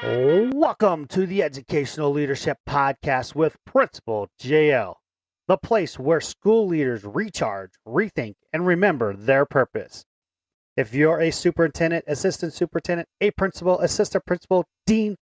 Welcome to the Educational Leadership Podcast with Principal JL, the place where school leaders recharge, rethink, and remember their purpose. If you're a superintendent, assistant superintendent, a principal, assistant principal, dean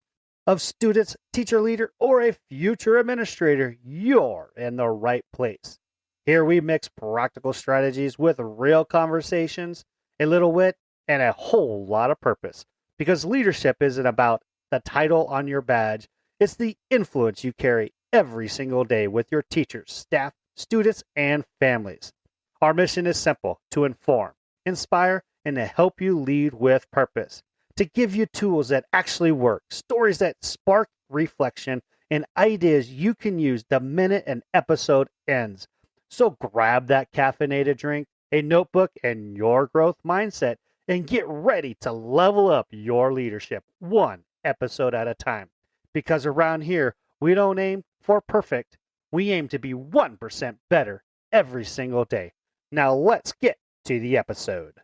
of students, teacher leader, or a future administrator, you're in the right place. Here we mix practical strategies with real conversations, a little wit, and a whole lot of purpose. Because leadership isn't about the title on your badge, it's the influence you carry every single day with your teachers, staff, students, and families. Our mission is simple: to inform, inspire, and to help you lead with purpose. To give you tools that actually work, stories that spark reflection, and ideas you can use the minute an episode ends. So grab that caffeinated drink, a notebook, and your growth mindset, and get ready to level up your leadership one episode at a time. Because around here, we don't aim for perfect. We aim to be 1% better every single day. Now let's get to the episode.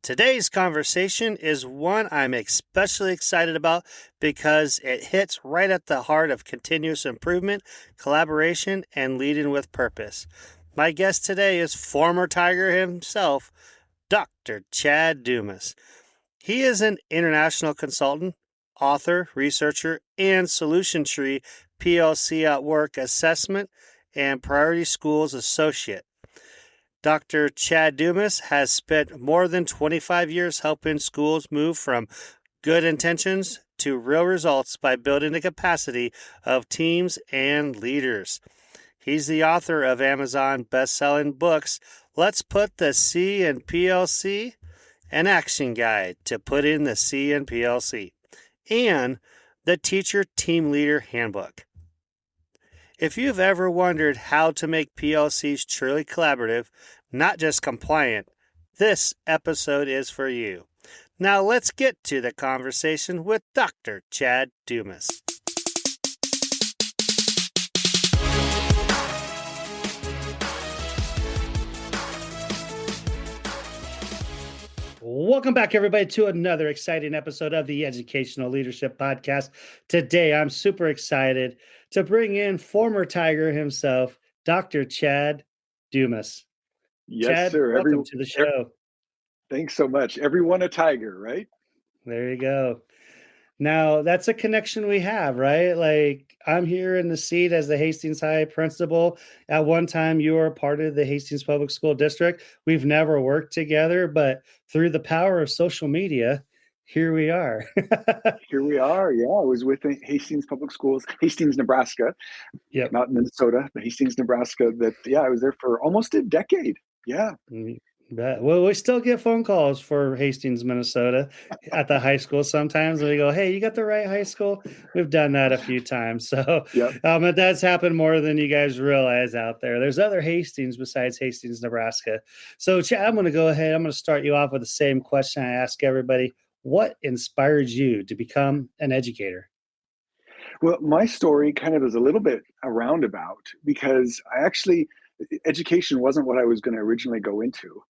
Today's conversation is one I'm especially excited about because it hits right at the heart of continuous improvement, collaboration, and leading with purpose. My guest today is former Tiger himself, Dr. Chad Dumas. He is an international consultant, author, researcher, and Solution Tree PLC at Work assessment and Priority Schools associate. Dr. Chad Dumas has spent more than 25 years helping schools move from good intentions to real results by building the capacity of teams and leaders. He's the author of Amazon best-selling books, Let's Put the C in PLC, an action guide to put in the C in PLC, and the Teacher Team Leader Handbook. If you've ever wondered how to make PLCs truly collaborative, not just compliant, this episode is for you. Now let's get to the conversation with Dr. Chad Dumas. Welcome back, everybody, to another exciting episode of the Educational Leadership Podcast. Today, I'm super excited to bring in former Tiger himself, Dr. Chad Dumas. Yes, Chad, sir. welcome to the show. Thanks so much. Everyone a Tiger, right? There you go. Now, that's a connection we have, right? Like, I'm here in the seat as the Hastings High principal. At one time, you were a part of the Hastings Public School District. We've never worked together, but through the power of social media, here we are. Here we are. Yeah, I was with the Hastings Public Schools, Hastings, Nebraska. Yep. Not Minnesota, but Hastings, Nebraska. I was there for almost a decade. Yeah. Well, we still get phone calls for Hastings, Minnesota at the high school sometimes. And we go, hey, you got the right high school? We've done that a few times. So it does happen more than you guys realize out there. There's other Hastings besides Hastings, Nebraska. So Chad, I'm going to go ahead. I'm going to start you off with the same question I ask everybody. What inspired you to become an educator? My story kind of is a little bit a roundabout because education wasn't what I was going to originally go into.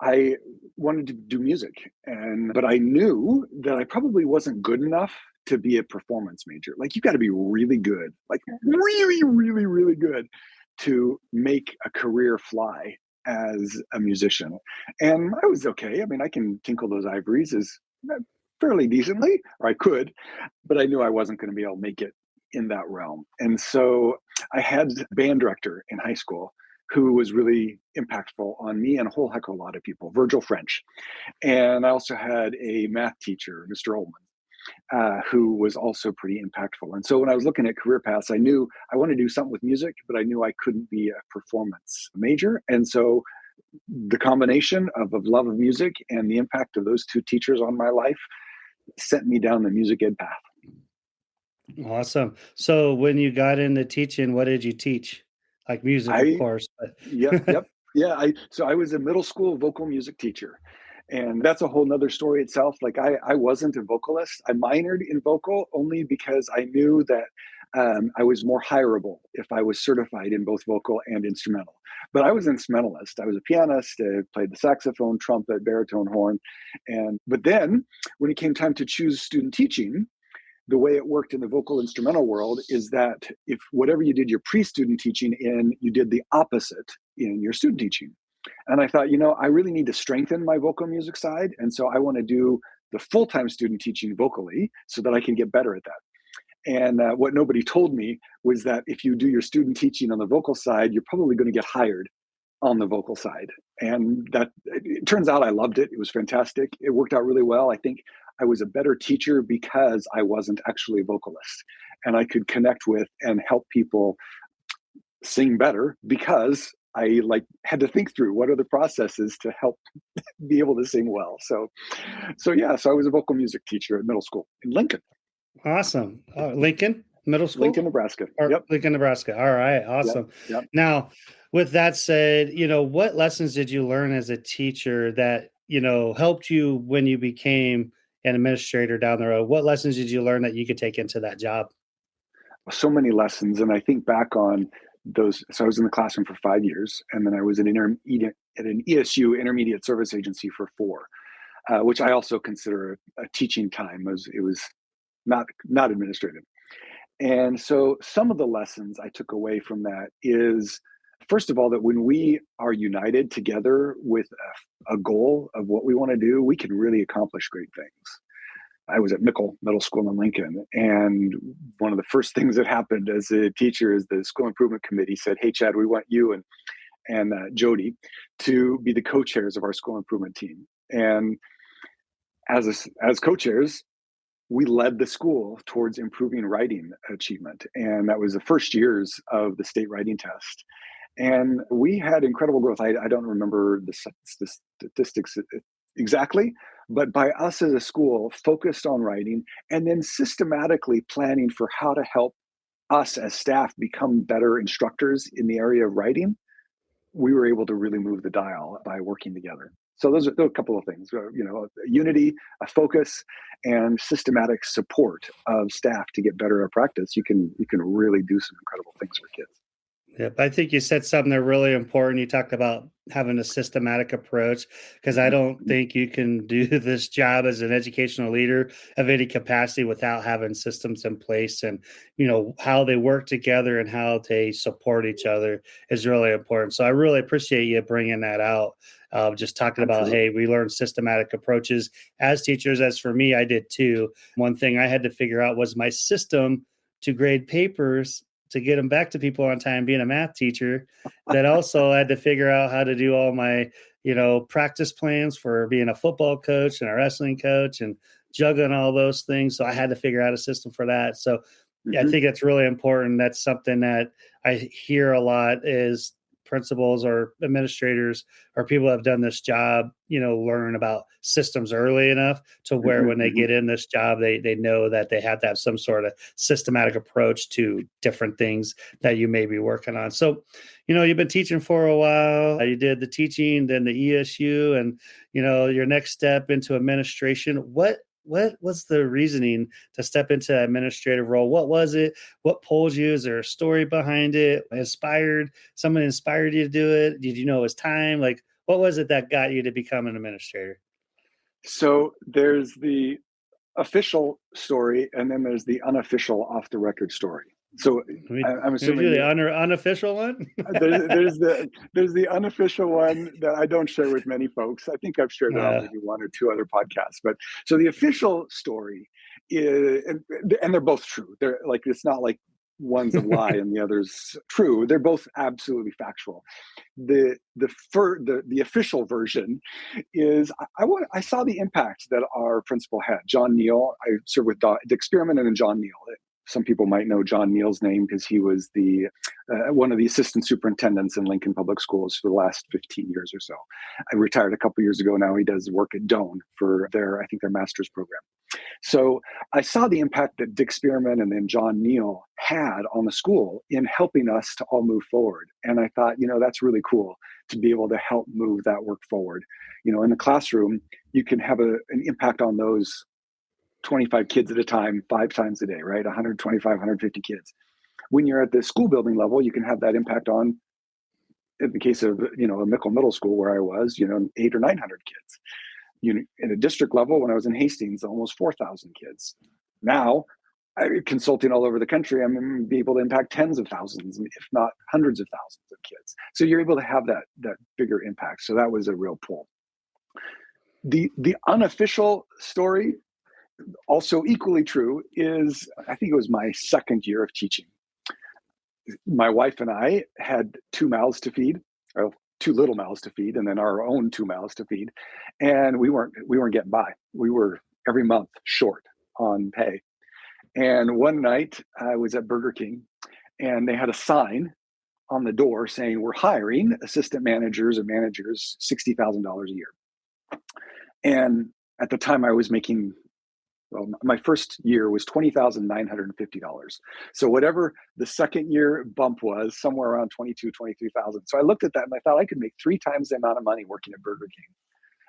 I wanted to do music, but I knew that I probably wasn't good enough to be a performance major. Like, you got to be really good, like really, really, really good to make a career fly as a musician. And I was okay. I mean, I can tinkle those ivories fairly decently, or I could, but I knew I wasn't going to be able to make it in that realm. And so I had a band director in high school who was really impactful on me and a whole heck of a lot of people, Virgil French. And I also had a math teacher, Mr. Ullman, who was also pretty impactful. And so when I was looking at career paths, I knew I wanted to do something with music, but I knew I couldn't be a performance major. And so the combination of love of music and the impact of those two teachers on my life sent me down the music ed path. Awesome. So when you got into teaching, what did you teach? Like music, of course. But... Yep. Yeah. So I was a middle school vocal music teacher. And that's a whole nother story itself. Like, I wasn't a vocalist. I minored in vocal only because I knew that I was more hireable if I was certified in both vocal and instrumental. But I was an instrumentalist. I was a pianist. I played the saxophone, trumpet, baritone, horn. But then when it came time to choose student teaching, the way it worked in the vocal instrumental world is that if whatever you did your pre-student teaching in, you did the opposite in your student teaching. And I thought, I really need to strengthen my vocal music side. And so I want to do the full-time student teaching vocally so that I can get better at that. And what nobody told me was that if you do your student teaching on the vocal side, you're probably going to get hired on the vocal side. And that it turns out I loved it. It was fantastic. It worked out really well. I think I was a better teacher because I wasn't actually a vocalist, and I could connect with and help people sing better because I had to think through what are the processes to help be able to sing well. So I was a vocal music teacher at middle school in Lincoln. Awesome. Lincoln Middle School? Lincoln, Nebraska. Yep. Lincoln, Nebraska. All right. Awesome. Yep. Now, with that said, what lessons did you learn as a teacher that, helped you when you became an administrator down the road? What lessons did you learn that you could take into that job? So many lessons. And I think back on those. So I was in the classroom for 5 years, and then I was at an ESU, Intermediate Service Agency, for 4, which I also consider a teaching time, as it was not administrative. And so some of the lessons I took away from that is, first of all, that when we are united together with a goal of what we want to do, we can really accomplish great things. I was at Mickle Middle School in Lincoln, and one of the first things that happened as a teacher is the school improvement committee said, "Hey, Chad, we want you and Jody to be the co-chairs of our school improvement team." And as co-chairs, we led the school towards improving writing achievement. And that was the first years of the state writing test. And we had incredible growth. I don't remember the statistics exactly, but by us as a school focused on writing and then systematically planning for how to help us as staff become better instructors in the area of writing, we were able to really move the dial by working together. So those are a couple of things, unity, a focus, and systematic support of staff to get better at practice. You can really do some incredible things for kids. Yep. I think you said something that really important. You talked about having a systematic approach, because I don't think you can do this job as an educational leader of any capacity without having systems in place, and, how they work together and how they support each other is really important. So I really appreciate you bringing that out. Just talking about, hey, we learned systematic approaches as teachers. As for me, I did too. One thing I had to figure out was my system to grade papers to get them back to people on time, being a math teacher. That also had to figure out how to do all my, practice plans for being a football coach and a wrestling coach and juggling all those things. So I had to figure out a system for that. So I think that's really important. That's something that I hear a lot is principals or administrators or people that have done this job, learn about systems early enough to where when they get in this job, they know that they have to have some sort of systematic approach to different things that you may be working on. So, you've been teaching for a while. You did the teaching, then the ESU, and, your next step into administration. What was the reasoning to step into that administrative role? What was it? What pulled you? Is there a story behind it? Someone inspired you to do it? Did you know it was time? What was it that got you to become an administrator? So there's the official story, and then there's the unofficial off the record story. So I'm assuming the unofficial one. there's the unofficial one that I don't share with many folks. I think I've shared it on maybe 1 or 2 other podcasts. But so the official story is, and they're both true. They're it's not like one's a lie and the other's true. They're both absolutely factual. The official version is I saw the impact that our principal had, John Neal. I served with Dick Spearman and then John Neal. Some people might know John Neal's name because he was the one of the assistant superintendents in Lincoln Public Schools for the last 15 years or so. I retired a couple years ago. Now he does work at Doan for their master's program. So I saw the impact that Dick Spearman and then John Neal had on the school in helping us to all move forward. And I thought, that's really cool to be able to help move that work forward. In the classroom, you can have an impact on those 25 kids at a time, 5 times a day, right? 125, 150 kids. when you're at the school building level, you can have that impact on, in the case of, a Mickle Middle School where I was, 800 or 900 kids. In a district level, when I was in Hastings, almost 4,000 kids. Now, consulting all over the country, I'm going to be able to impact tens of thousands, if not hundreds of thousands of kids. So you're able to have that bigger impact. So that was a real pull. The unofficial story, also equally true, is I think it was my second year of teaching. My wife and I had two mouths to feed, or two little mouths to feed, and then our own two mouths to feed. And we weren't getting by. We were every month short on pay. And one night I was at Burger King, and they had a sign on the door saying, "We're hiring assistant managers and managers, $60,000 a year." And at the time I was making, my first year was $20,950. So whatever the second year bump was, somewhere around 23,000. So I looked at that and I thought I could make 3 times the amount of money working at Burger King.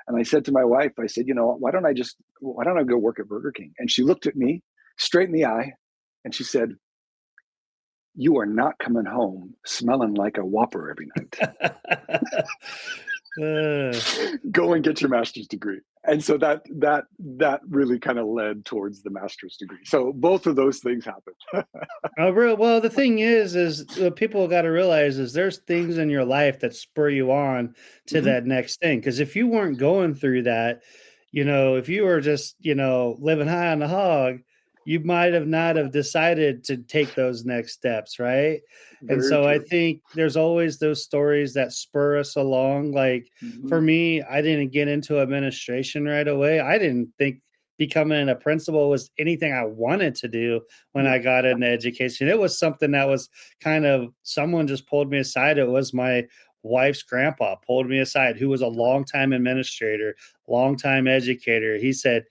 And I said to my wife, I said, why don't I go work at Burger King? And she looked at me straight in the eye and she said, "You are not coming home smelling like a Whopper every night." Go and get your master's degree. And so that really kind of led towards the master's degree. So both of those things happened. Well, the thing is people got to realize is there's things in your life that spur you on to that next thing. Because if you weren't going through that, if you were just, living high on the hog, you might have not have decided to take those next steps, right? And so I think there's always those stories that spur us along. Like for me, I didn't get into administration right away. I didn't think becoming a principal was anything I wanted to do when I got into education. It was something that was kind of, someone just pulled me aside. It was my wife's grandpa pulled me aside, who was a longtime administrator, longtime educator. He said,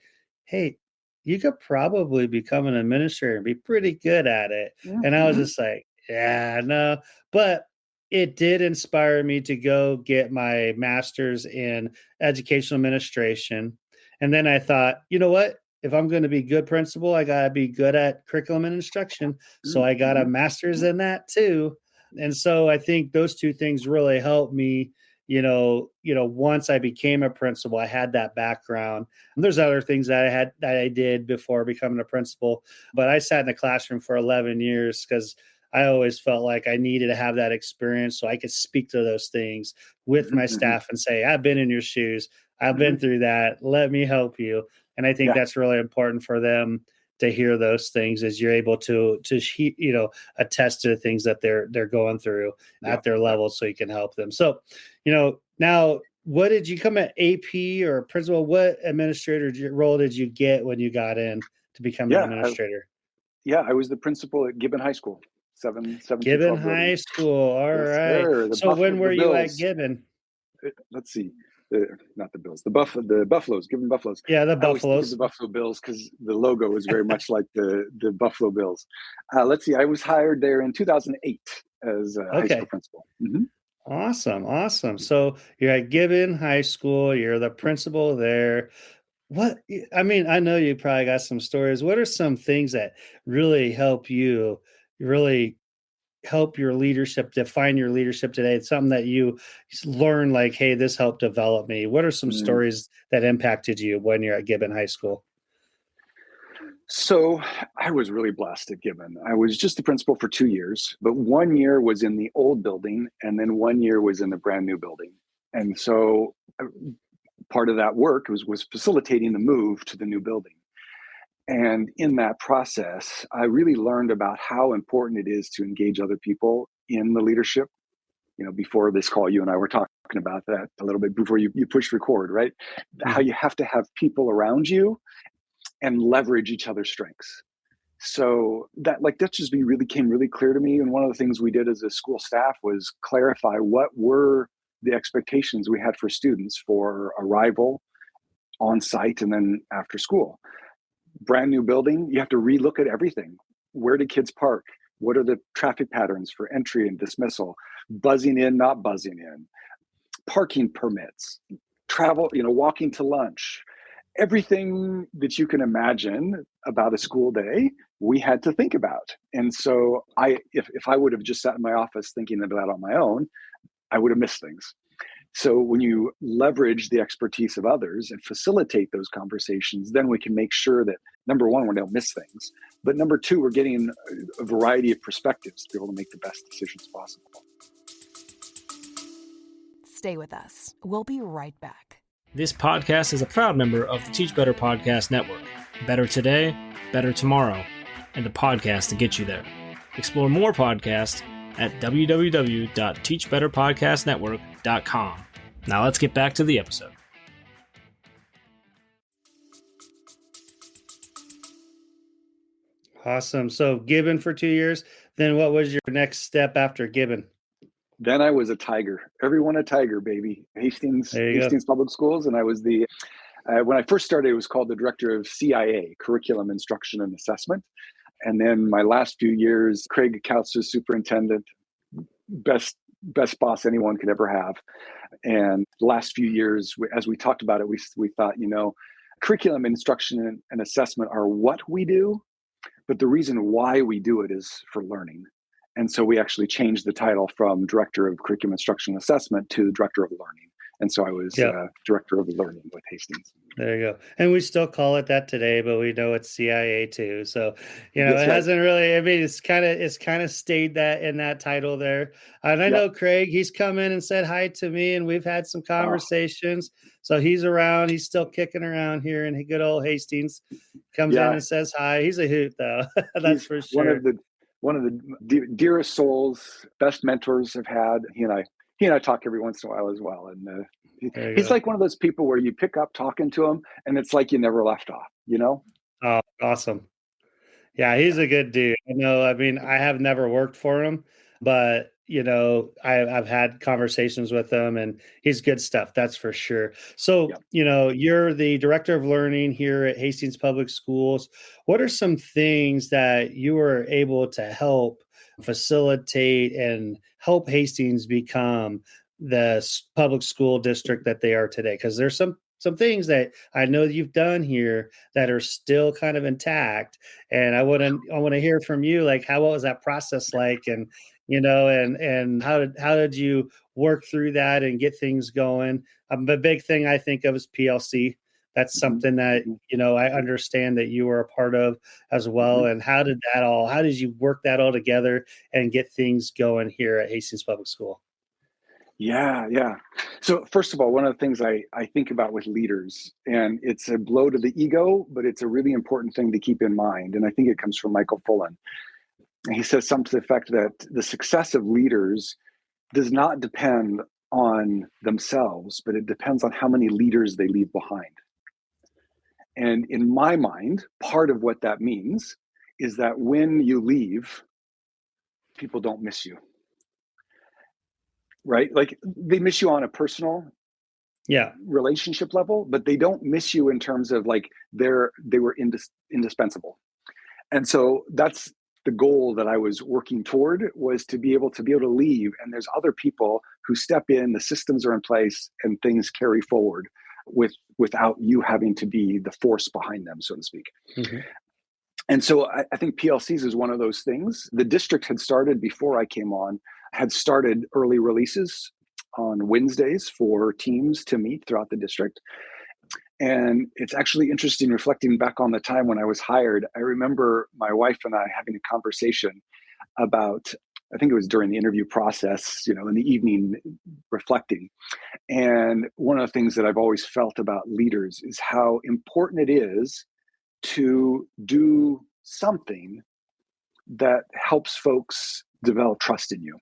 "Hey, you could probably become an administrator and be pretty good at it." And I was just like, yeah, no. But it did inspire me to go get my master's in educational administration. And then I thought, you know what? If I'm going to be good principal, I got to be good at curriculum and instruction. So I got a master's in that too. And so I think those two things really helped me. Once I became a principal, I had that background. And there's other things that I did before becoming a principal, but I sat in the classroom for 11 years because I always felt like I needed to have that experience so I could speak to those things with my staff and say, "I've been in your shoes. I've been through that. Let me help you." And I think that's really important for them to hear those things as you're able to attest to the things that they're going through at their level so you can help them. So, now what did you come at AP or principal? What administrator role did you get when you got in to become an administrator? I was the principal at Gibbon High School. 7 Gibbon High School. All right. So when were you at Gibbon? Let's see. Not the Bills, the Buffaloes, Gibbon Buffaloes. Yeah, the Buffaloes. The Buffalo Bills, because the logo is very much like the Buffalo Bills. Let's see. I was hired there in 2008 as a high school principal. Awesome. So you're at Gibbon High School. You're the principal there. I know you probably got some stories. What are some things that really help you help your leadership, define your leadership today? It's something that you learn like, hey, this helped develop me. What are some stories that impacted you when you're at Gibbon High School? So I was really blessed at Gibbon. I was just the principal for 2 years, but 1 year was in the old building and then 1 year was in the brand new building. And so part of that work was facilitating the move to the new building. And in that process, I really learned about how important it is to engage other people in the leadership. Before this call, you and I were talking about that a little bit before you pushed record, right? How you have to have people around you and leverage each other's strengths. So that just became really clear to me. And one of the things we did as a school staff was clarify what were the expectations we had for students for arrival, on site, and then after school. Brand new building, you have to relook at everything. Where do kids park? What are the traffic patterns for entry and dismissal? Buzzing in, not buzzing in. Parking permits, travel, walking to lunch. Everything that you can imagine about a school day we had to think about. And so if I would have just sat in my office thinking about it on my own, I would have missed things. So when you leverage the expertise of others and facilitate those conversations, then we can make sure that, number one, we don't miss things. But number two, we're getting a variety of perspectives to be able to make the best decisions possible. Stay with us. We'll be right back. This podcast is a proud member of the Teach Better Podcast Network. Better today, better tomorrow, and the podcast to get you there. Explore more podcasts at www.teachbetterpodcastnetwork.com. Now let's get back to the episode. Awesome. So Gibbon for 2 years. Then what was your next step after Gibbon? Then I was a tiger. Everyone a tiger, baby. Hastings Public Schools. And I was when I first started, it was called the director of CIA, Curriculum, Instruction, and Assessment. And then my last few years, Craig Couts was superintendent, best boss anyone could ever have. And the last few years, as we talked about it, we thought, curriculum, instruction, and assessment are what we do, but the reason why we do it is for learning. And so we actually changed the title from Director of Curriculum, Instruction, and Assessment to Director of Learning. And so I was Director of Learning with Hastings. There you go. And we still call it that today, but we know it's CIA too. So, That's it hasn't really, it's kind of stayed that in that title there. And I know Craig, he's come in and said hi to me, and we've had some conversations. So he's around, he's still kicking around here in good old Hastings. Comes in and says hi. He's a hoot though. That's for sure. One of the dearest souls, best mentors I've had. He and I talk every once in a while as well. And he's like one of those people where you pick up talking to him and it's like you never left off, Oh, awesome. Yeah, he's a good dude. I have never worked for him, but I've had conversations with him and he's good stuff. That's for sure. So, you're the director of learning here at Hastings Public Schools. What are some things that you were able to help facilitate and help Hastings become the public school district that they are today? Because there's some things that I know that you've done here that are still kind of intact. And I want to hear from you, like, what was that process like? And, and how did you work through that and get things going? The big thing I think of is PLC. That's something that, I understand that you were a part of as well. And how did you work that all together and get things going here at Hastings Public School? Yeah. So first of all, one of the things I think about with leaders, and it's a blow to the ego, but it's a really important thing to keep in mind. And I think it comes from Michael Fullen. He says something to the effect that the success of leaders does not depend on themselves, but it depends on how many leaders they leave behind. And in my mind, part of what that means is that when you leave, people don't miss you. Right? Like they miss you on a personal relationship level, but they don't miss you in terms of like they were indispensable. And so that's the goal that I was working toward, was to be able to leave, and there's other people who step in, the systems are in place, and things carry forward without you having to be the force behind them, so to speak. Mm-hmm. And so I think PLCs is one of those things. The district had started before I came on, had started early releases on Wednesdays for teams to meet throughout the district. And it's actually interesting reflecting back on the time when I was hired. I remember my wife and I having a conversation about, I think it was during the interview process, in the evening, reflecting. And one of the things that I've always felt about leaders is how important it is to do something that helps folks develop trust in you.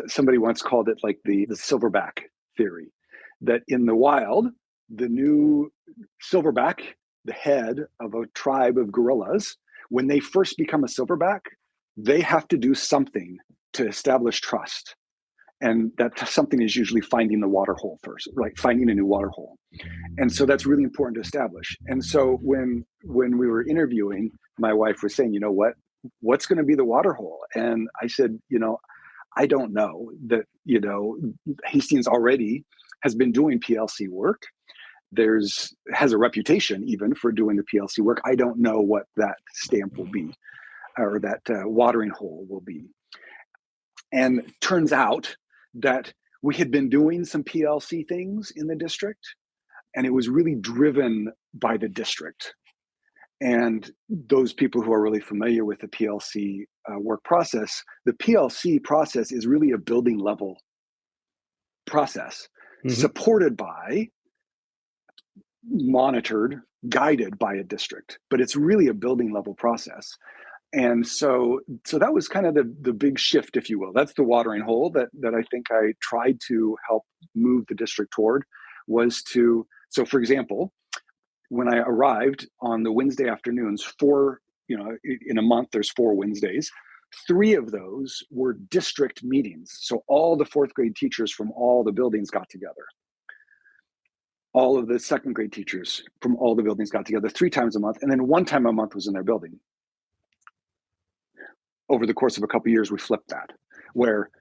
Somebody once called it like the silverback theory, that in the wild, the new silverback, the head of a tribe of gorillas, when they first become a silverback, they have to do something to establish trust. And that something is usually finding the water hole first, right? Finding a new water hole. And so that's really important to establish. And so when we were interviewing, my wife was saying, what's going to be the water hole? And I said, I don't know. That, Hastings already has been doing PLC work. has a reputation even for doing the PLC work. I don't know what that stamp will be, or that watering hole will be. And it turns out that we had been doing some PLC things in the district, and it was really driven by the district. And those people who are really familiar with the PLC work process, the PLC process is really a building level process, supported by, monitored, guided by a district, but it's really a building level process. And so that was kind of the big shift, if you will. That's the watering hole that I think I tried to help move the district toward, was to, so for example, when I arrived on the Wednesday afternoons, in a month, there's 4 Wednesdays, 3 of those were district meetings. So all the 4th grade teachers from all the buildings got together. All of the 2nd grade teachers from all the buildings got together 3 times a month. And then 1 time a month was in their building. Over the course of a couple of years, we flipped that, where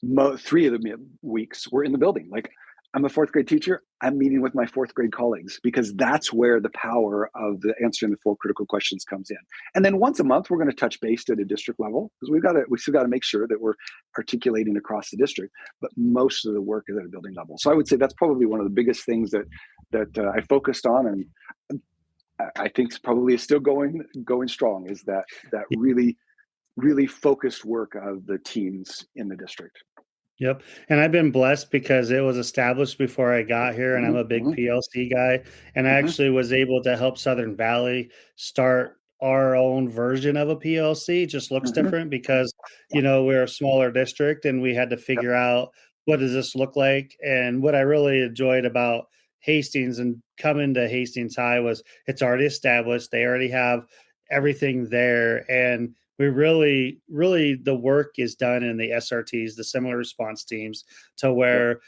3 of the weeks were in the building. Like, I'm a 4th grade teacher, I'm meeting with my 4th grade colleagues, because that's where the power of the answering the 4 critical questions comes in. And then once a month, we're going to touch base at a district level, because we still got to make sure that we're articulating across the district. But most of the work is at a building level. So I would say that's probably one of the biggest things that I focused on, and I think probably is still going strong, is that really focused work of the teams in the district. Yep. And I've been blessed because it was established before I got here, and I'm a big PLC guy. And I actually was able to help Southern Valley start our own version of a PLC. It just looks different because, we're a smaller district, and we had to figure out, what does this look like? And what I really enjoyed about Hastings and coming to Hastings High was it's already established. They already have everything there. And we really, the work is done in the SRTs, the similar response teams, to where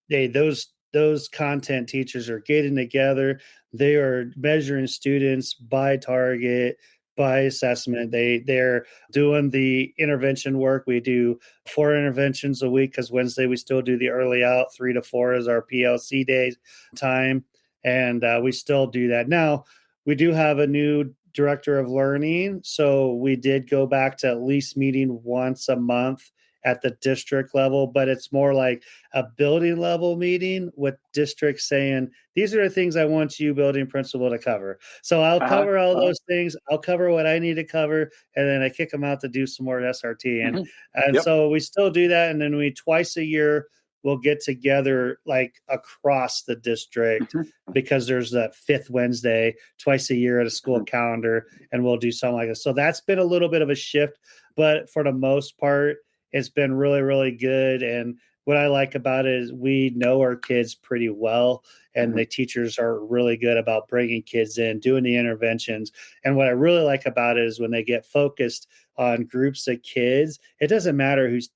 those content teachers are getting together. They are measuring students by target, by assessment. They're doing the intervention work. We do 4 interventions a week, because Wednesday we still do the early out. 3 to 4 is our PLC day time. And we still do that. Now, we do have a new director of learning. So we did go back to at least meeting once a month at the district level, but it's more like a building level meeting with districts saying, these are the things I want you, building principal, to cover. So I'll cover all those things. I'll cover what I need to cover. And then I kick them out to do some more SRT. And so we still do that. And then we twice a year, we'll get together like across the district, because there's that 5th Wednesday twice a year at a school calendar, and we'll do something like this. So that's been a little bit of a shift, but for the most part, it's been really, really good. And what I like about it is we know our kids pretty well, and the teachers are really good about bringing kids in, doing the interventions. And what I really like about it is when they get focused on groups of kids, it doesn't matter who's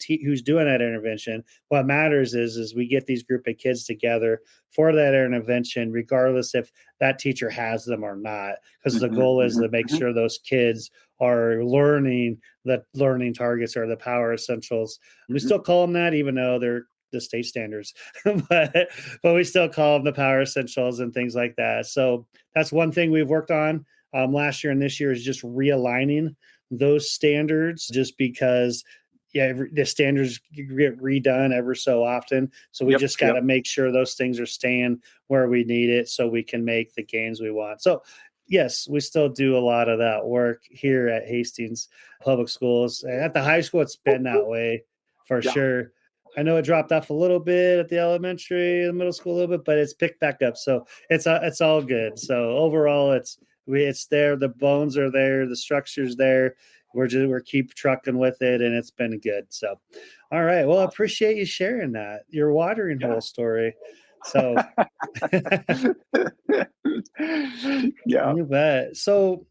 doing that intervention. What matters is we get these group of kids together for that intervention, regardless if that teacher has them or not, because the goal is to make sure those kids are learning the learning targets, or the power essentials. We still call them that, even though they're the state standards, but we still call them the power essentials and things like that. So that's one thing we've worked on last year and this year, is just realigning those standards, just because the standards get redone ever so often. So we just got to make sure those things are staying where we need it, so we can make the gains we want. So yes, we still do a lot of that work here at Hastings Public Schools. At the high school, it's been that way for sure. I know it dropped off a little bit at the elementary, the middle school a little bit, but it's picked back up. So it's all good. So overall, it's there. The bones are there. The structure's there. We're keep trucking with it, and it's been good. So, all right. Well, I appreciate you sharing that, your watering hole story. So, you bet. So,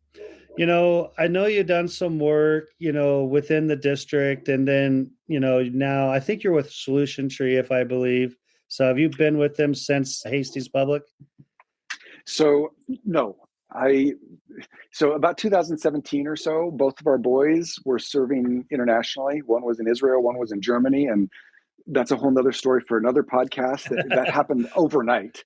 I know you've done some work, within the district, and then, now I think you're with Solution Tree, if I believe. So have you been with them since Hastings Public? So no, so about 2017 or so, both of our boys were serving internationally. One was in Israel, one was in Germany. And that's a whole nother story for another podcast that happened overnight.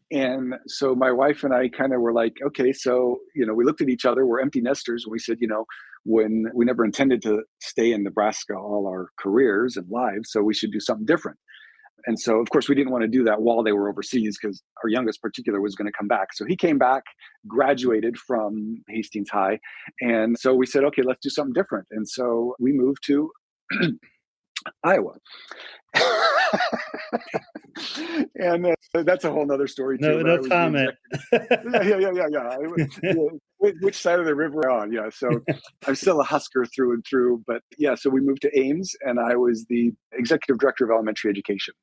And so my wife and I kind of were like, okay, so, we looked at each other, we're empty nesters. And we said, when we never intended to stay in Nebraska all our careers and lives, so we should do something different. And so, of course, we didn't want to do that while they were overseas because our youngest particular was going to come back. So he came back, graduated from Hastings High. And so we said, okay, let's do something different. And so we moved to Iowa. And that's a whole nother story too. No comment. Which side of the river we're on? Yeah. So I'm still a Husker through and through. But yeah, so we moved to Ames and I was the executive director of elementary education.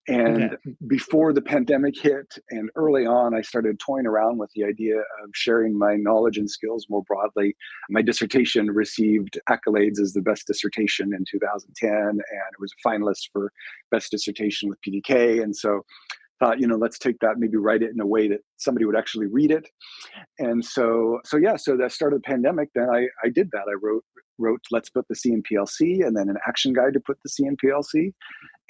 And before the pandemic hit and early on, I started toying around with the idea of sharing my knowledge and skills more broadly. My dissertation received accolades as the best dissertation in 2010, and it was a finalist for best dissertation with PDK. And so thought, let's take that, maybe write it in a way that somebody would actually read it. And so that started the pandemic. Then I did that. I wrote Let's Put the C in PLC, and then an action guide to put the C in PLC.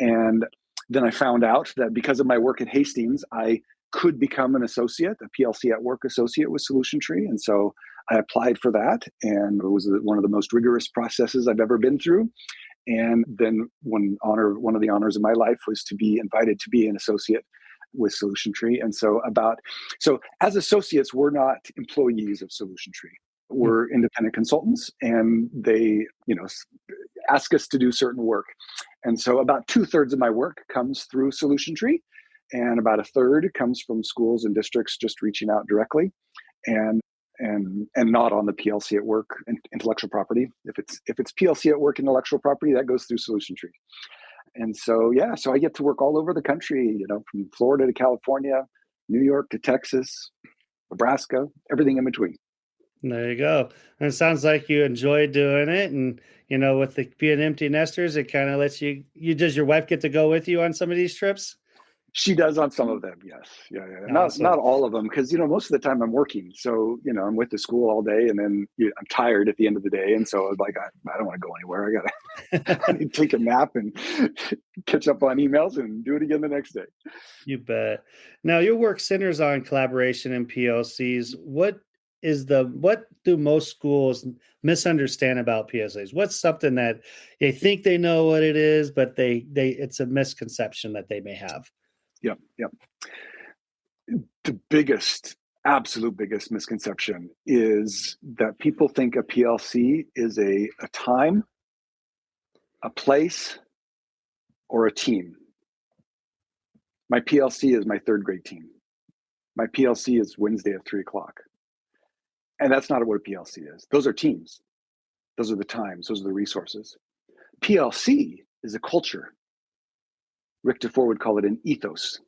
And then I found out that because of my work at Hastings, I could become an associate, a PLC at Work associate with Solution Tree. And so I applied for that, and it was one of the most rigorous processes I've ever been through. And then one of the honors of my life was to be invited to be an associate with Solution Tree. And so as associates, we're not employees of Solution Tree. We're independent consultants, and they, ask us to do certain work. And so about 2/3 of my work comes through Solution Tree, and about 1/3 comes from schools and districts just reaching out directly, and not on the PLC at Work intellectual property. If it's PLC at Work intellectual property, that goes through Solution Tree. And so I get to work all over the country, from Florida to California, New York to Texas, Nebraska, everything in between. There you go. And it sounds like you enjoy doing it. And, with being empty nesters, it kind of lets does your wife get to go with you on some of these trips? She does on some of them. Yes. Yeah. Awesome. Not all of them. Cause most of the time I'm working. So, I'm with the school all day, and then I'm tired at the end of the day. And so I don't want to go anywhere. I need to take a nap and catch up on emails and do it again the next day. You bet. Now your work centers on collaboration and PLCs. What do most schools misunderstand about PLCs? What's something that they think they know what it is, but it's a misconception that they may have? Yep. The absolute biggest misconception is that people think a PLC is a time, a place, or a team. My PLC is my 3rd grade team. My PLC is Wednesday at 3:00. And that's not what a PLC is. Those are teams. Those are the times. Those are the resources. PLC is a culture. Rick DeFore would call it an ethos.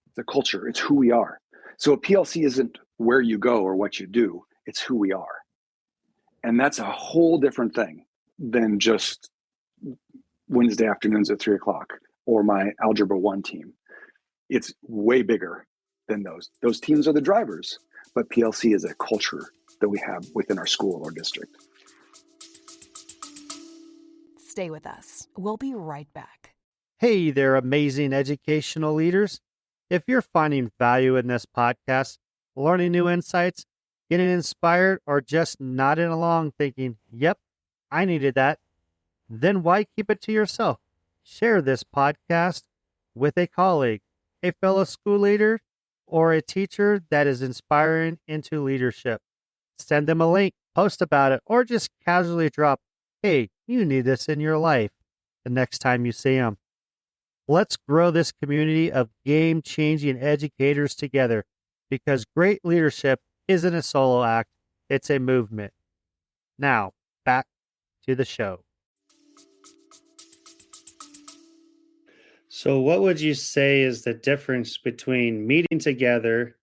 It's a culture. It's who we are. So a PLC isn't where you go or what you do. It's who we are. And that's a whole different thing than just Wednesday afternoons at 3:00 or my Algebra 1 team. It's way bigger than those. Those teams are the drivers. But PLC is a culture that we have within our school or district. Stay with us. We'll be right back. Hey there, amazing educational leaders. If you're finding value in this podcast, learning new insights, getting inspired, or just nodding along thinking, yep, I needed that, then why keep it to yourself? Share this podcast with a colleague, a fellow school leader, or a teacher that is inspiring into leadership. Send them a link, post about it, or just casually drop, hey, you need this in your life the next time you see them. Let's grow this community of game-changing educators together, because great leadership isn't a solo act, it's a movement. Now, back to the show. So what would you say is the difference between meeting together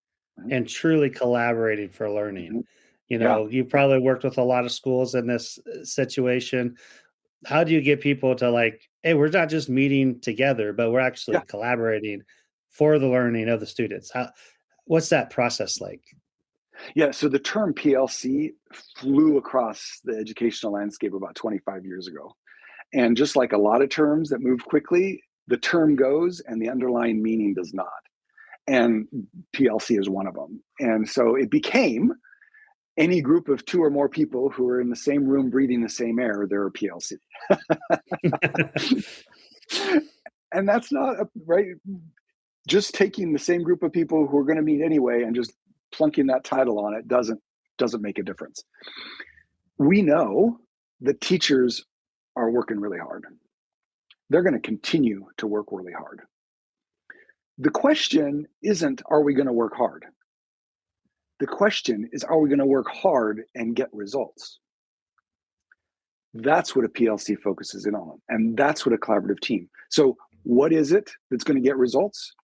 and truly collaborating for learning? You probably worked with a lot of schools in this situation. How do you get people to hey, we're not just meeting together, but we're actually collaborating for the learning of the students? What's that process like? Yeah, so the term PLC flew across the educational landscape about 25 years ago. And just like a lot of terms that move quickly, the term goes and the underlying meaning does not. And PLC is one of them. And so it became any group of 2 or more people who are in the same room breathing the same air, they're a PLC. And that's not right. Just taking the same group of people who are going to meet anyway and just plunking that title on it doesn't make a difference. We know that teachers are working really hard. They're going to continue to work really hard. The question isn't, are we going to work hard? The question is, are we going to work hard and get results? That's what a PLC focuses in on, and that's what a collaborative team. So what is it that's going to get results?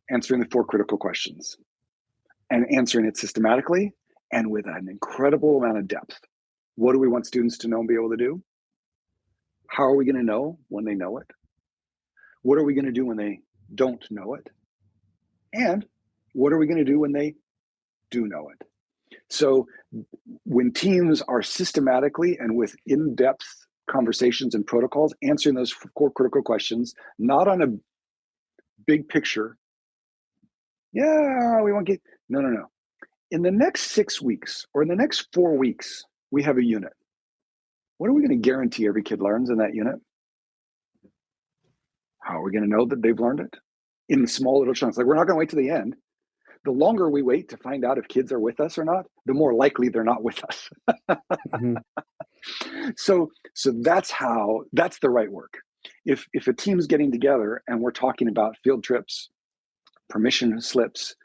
Answering the 4 critical questions and answering it systematically and with an incredible amount of depth. What do we want students to know and be able to do? How are we going to know when they know it? What are we going to do when they don't know it? And what are we going to do when they do know it? So when teams are systematically and with in-depth conversations and protocols, answering those 4 critical questions, not on a big picture, we won't get, no. In the next 6 weeks or in the next 4 weeks, we have a unit. What are we going to guarantee every kid learns in that unit? How are we going to know that they've learned it? In small little chunks. Like, we're not going to wait to the end. The longer we wait to find out if kids are with us or not, the more likely they're not with us. Mm-hmm. So that's the right work. If a team's getting together and we're talking about field trips, permission slips,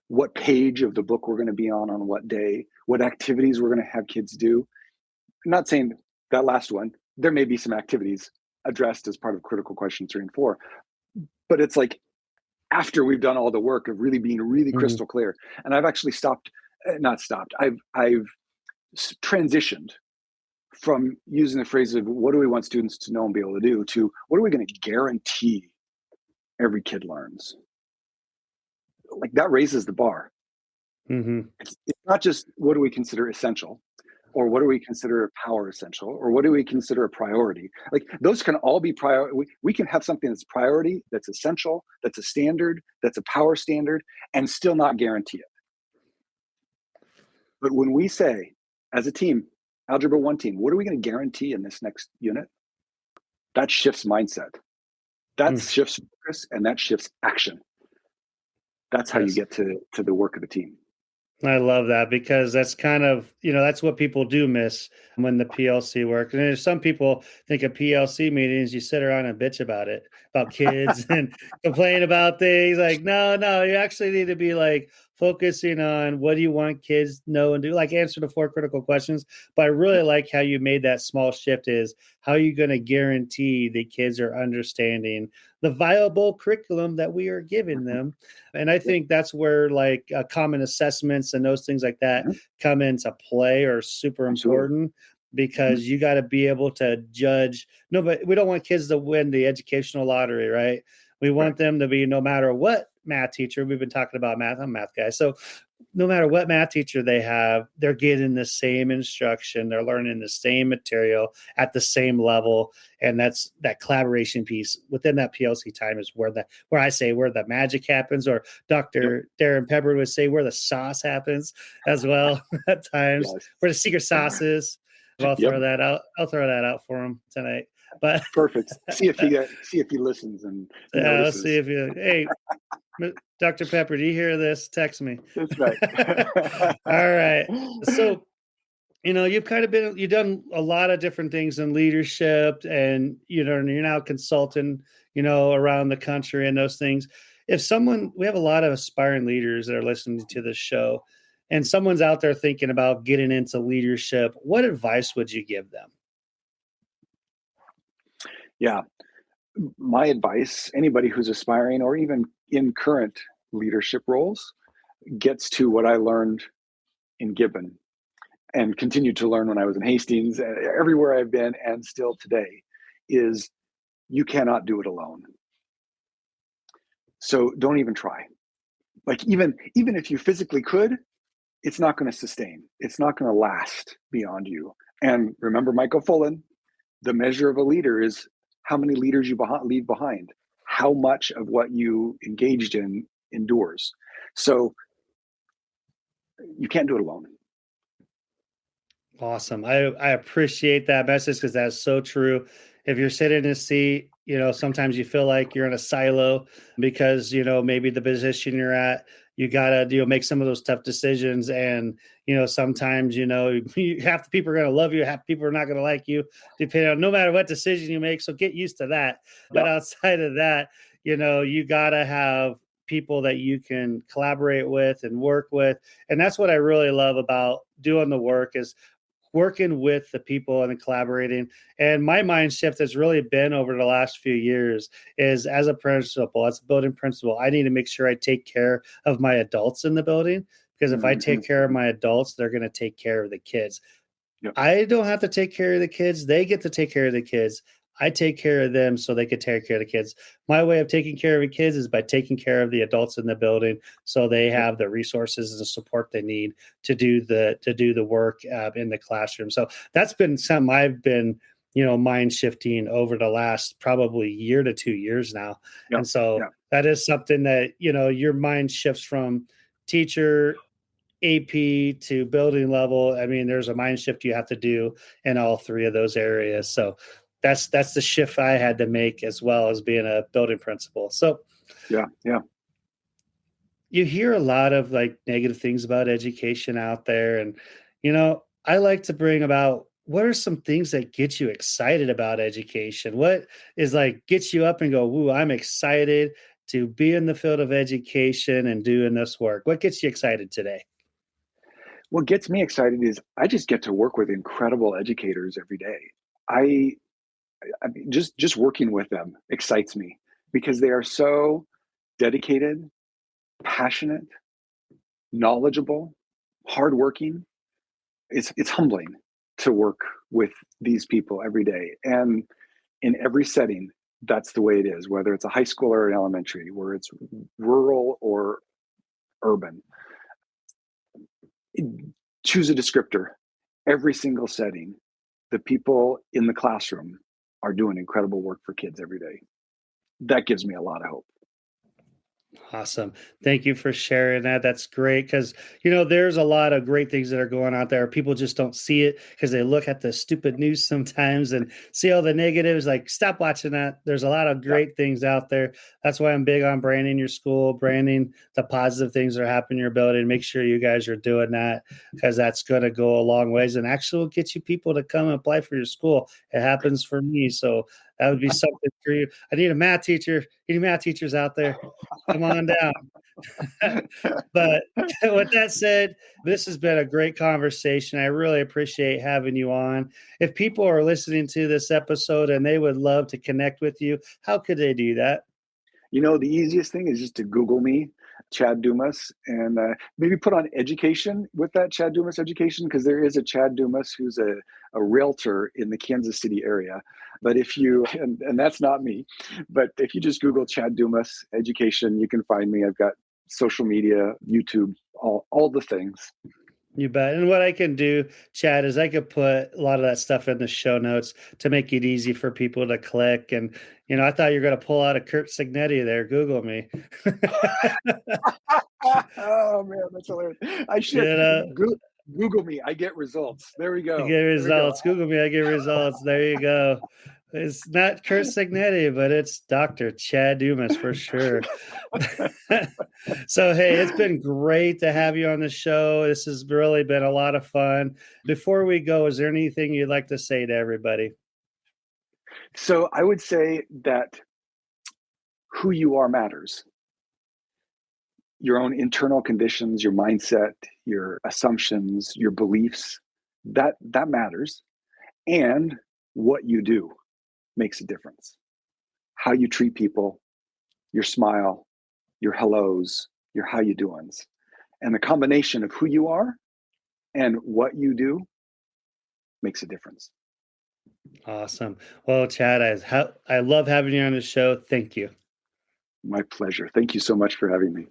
what page of the book we're going to be on what day, what activities we're going to have kids do. I'm not saying that last one, there may be some activities addressed as part of critical question 3 and 4, but it's like after we've done all the work of really being really crystal clear. And I've actually I've transitioned from using the phrase of what do we want students to know and be able to do to what are we going to guarantee every kid learns? Like, that raises the bar. It's not just what do we consider essential, or what do we consider a power essential, or what do we consider a priority? Like, those can all be priority. We can have something that's priority, that's essential, that's a standard, that's a power standard, and still not guarantee it. But when we say, as a team, Algebra 1 team, what are we going to guarantee in this next unit? That shifts mindset. That shifts focus, and that shifts action. That's how you get to the work of the team. I love that, because that's kind of, that's what people do miss when the PLC works. And some people think of PLC meetings, you sit around and bitch about kids and complain about things. Like, no, you actually need to be like focusing on what do you want kids to know and do, like answer the 4 critical questions. But I really like how you made that small shift is how are you going to guarantee the kids are understanding the viable curriculum that we are giving them. And I think that's where like common assessments and those things like that come into play are super important, because you got to be able to judge. No, but we don't want kids to win the educational lottery, right? We want them to be, no matter what math teacher, we've been talking about math, I'm a math guy. So no matter what math teacher they have, they're getting the same instruction. They're learning the same material at the same level. And that's that collaboration piece within that PLC time is where I say where the magic happens, or Dr. Darren Pepper would say where the sauce happens as well at times, where the secret sauce is. I'll throw that out. I'll throw that out for him tonight. But perfect. See if he listens and let's see if hey, Dr. Pepper, do you hear this? Text me. That's right. All right. So, you've done a lot of different things in leadership, and you're now consulting, around the country and those things. We have a lot of aspiring leaders that are listening to this show, and someone's out there thinking about getting into leadership, what advice would you give them? Yeah. My advice, anybody who's aspiring or even in current leadership roles, gets to what I learned in Gibbon and continued to learn when I was in Hastings, everywhere I've been and still today, is you cannot do it alone. So don't even try. Like, even if you physically could, it's not going to sustain. It's not going to last beyond you. And remember Michael Fullen, The measure of a leader is how many leaders you leave behind, how much of what you engaged in endures. So you can't do it alone. Awesome. I appreciate that message because that's so true. If you're sitting in a seat, sometimes you feel like you're in a silo because, maybe the position you're at, you got to, make some of those tough decisions. And, sometimes, half the people are going to love you, half the people are not going to like you, depending on no matter what decision you make. So get used to that. But outside of that, you got to have people that you can collaborate with and work with. And that's what I really love about doing the work is working with the people and collaborating. And my mind shift has really been over the last few years is as a principal, as a building principal, I need to make sure I take care of my adults in the building, because if I take care of my adults, they're going to take care of the kids. Yep. I don't have to take care of the kids. They get to take care of the kids. I take care of them so they can take care of the kids. My way of taking care of the kids is by taking care of the adults in the building so they have the resources and the support they need to do the work in the classroom. So that's been something I've been, mind shifting over the last probably year to 2 years now. Yep. And so that is something that, your mind shifts from teacher, AP to building level. I mean, there's a mind shift you have to do in all three of those areas. So that's the shift I had to make as well as being a building principal. So yeah. You hear a lot of negative things about education out there. And, I like to bring about what are some things that get you excited about education? What is gets you up and go, ooh, I'm excited to be in the field of education and doing this work. What gets you excited today? What gets me excited is I just get to work with incredible educators every day. I mean, just working with them excites me because they are so dedicated, passionate, knowledgeable, hardworking. It's humbling to work with these people every day. And in every setting, that's the way it is, whether it's a high school or an elementary, where it's rural or urban. Choose a descriptor. Every single setting, the people in the classroom are doing incredible work for kids every day. That gives me a lot of hope. Awesome. Thank you for sharing that. That's great because, there's a lot of great things that are going out there. People just don't see it because they look at the stupid news sometimes and see all the negatives. Stop watching that. There's a lot of great things out there. That's why I'm big on branding your school, branding the positive things that are happening in your building. Make sure you guys are doing that because that's going to go a long ways and actually will get you people to come and apply for your school. It happens for me. So that would be something for you. I need a math teacher. Any math teachers out there? Come on down. But with that said, this has been a great conversation. I really appreciate having you on. If people are listening to this episode and they would love to connect with you, how could they do that? The easiest thing is just to Google me, Chad Dumas, and maybe put on education with that, Chad Dumas education, because there is a Chad Dumas who's a realtor in the Kansas City area. But if you, and that's not me, but if you just Google Chad Dumas education, you can find me. I've got social media, YouTube, all the things. You bet. And what I can do, Chad, is I could put a lot of that stuff in the show notes to make it easy for people to click. And, I thought you were going to pull out a Kurt Signetti there. Google me. Oh, man, that's hilarious. I should Google me. I get results. There we go. You get results. Google me. I get results. There you go. It's not Kurt Signetti, but it's Dr. Chad Dumas for sure. So, hey, it's been great to have you on the show. This has really been a lot of fun. Before we go, is there anything you'd like to say to everybody? So I would say that who you are matters. Your own internal conditions, your mindset, your assumptions, your beliefs, that matters. And what you do makes a difference. How you treat people, your smile, your hellos, your how you doings. And the combination of who you are and what you do makes a difference. Awesome. Well, Chad, I love having you on the show. Thank you. My pleasure. Thank you so much for having me.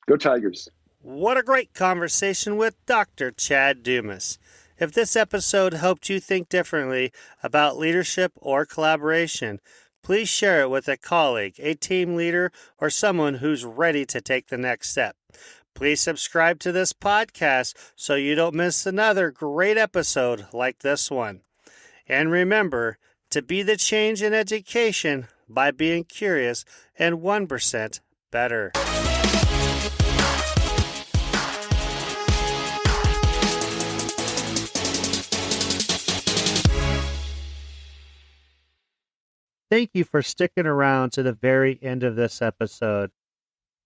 Go Tigers. What a great conversation with Dr. Chad Dumas. If this episode helped you think differently about leadership or collaboration, please share it with a colleague, a team leader, or someone who's ready to take the next step. Please subscribe to this podcast so you don't miss another great episode like this one. And remember to be the change in education by being curious and 1% better. Thank you for sticking around to the very end of this episode.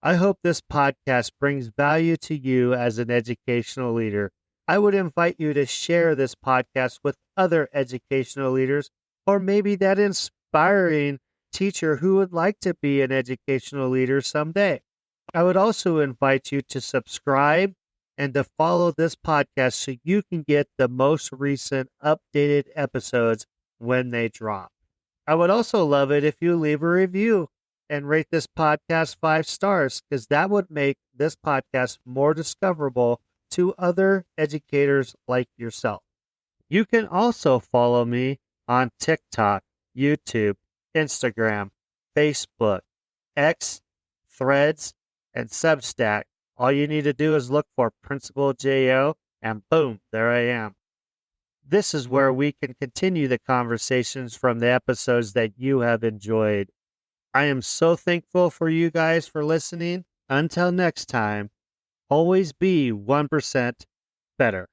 I hope this podcast brings value to you as an educational leader. I would invite you to share this podcast with other educational leaders, or maybe that inspiring teacher who would like to be an educational leader someday. I would also invite you to subscribe and to follow this podcast so you can get the most recent updated episodes when they drop. I would also love it if you leave a review and rate this podcast 5 stars, because that would make this podcast more discoverable to other educators like yourself. You can also follow me on TikTok, YouTube, Instagram, Facebook, X, Threads, and Substack. All you need to do is look for Principal JO, and boom, there I am. This is where we can continue the conversations from the episodes that you have enjoyed. I am so thankful for you guys for listening. Until next time, always be 1% better.